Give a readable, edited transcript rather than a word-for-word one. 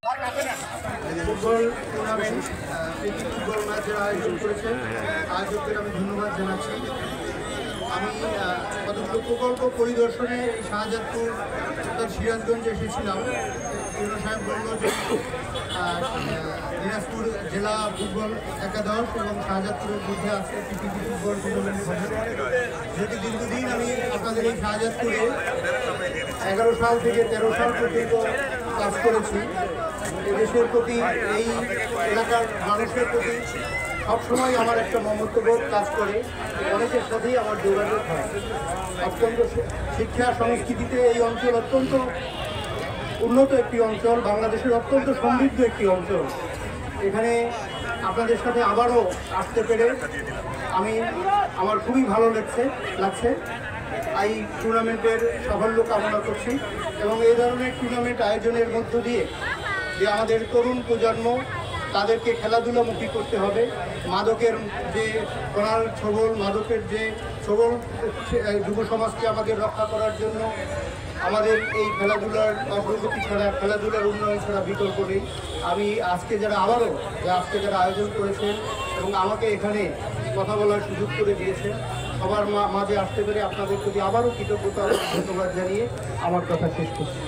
Football tournament football ম্যাচের আয়োজন করেছেন, আয়োজকদের আমি ধন্যবাদ জানাচ্ছি। আমি কতগুলো প্রকল্প পরিদর্শনে এই শাহজাদপুর সিরাজগঞ্জে এসেছিলাম। ইউনো সাহেব বলল যে দিনাজপুর জেলা ফুটবল একাদশ এবং শাহজাদপুরের মধ্যে আছে পিপিপি ফুটবল টুর্নামেন্ট হবে। যেটি দীর্ঘদিন আমি আপনাদের এই শাহজাদপুরে 11 সাল থেকে 13 সাল পর্যন্ত কাজ করেছি। দেশের প্রতি, এই এলাকার মানুষের প্রতি সবসময় আমার একটা মমত্ববোধ কাজ করে। অনেকের সাথেই আমার যোগাযোগ হয়। অত্যন্ত শিক্ষা সংস্কৃতিতে এই অঞ্চল অত্যন্ত উন্নত একটি অঞ্চল, বাংলাদেশের অত্যন্ত সমৃদ্ধ একটি অঞ্চল। এখানে আপনাদের সাথে আবারও আসতে পেরে আমার খুবই ভালো লাগছে। এই টুর্নামেন্টের সাফল্য কামনা করছি এবং এই ধরনের টুর্নামেন্ট আয়োজনের মধ্য দিয়ে যে আমাদের তরুণ প্রজন্ম, তাদেরকে খেলাধুলামুখী করতে হবে। মাদকের যে মাদকের যে ছবল যুব সমাজকে আমাদের রক্ষা করার জন্য আমাদের এই খেলাধুলার অগ্রগতি ছাড়া, খেলাধুলার উন্নয়ন ছাড়া বিকল্প নেই। আমি আজকে যারা আয়োজন করেছেন এবং আমাকে এখানে কথা বলার সুযোগ করে দিয়েছেন, সবার মাঝে আসতে পেরে আপনাদের প্রতি আবারও কৃতজ্ঞতা ধন্যবাদ জানিয়ে আমার কথা শেষ করছি।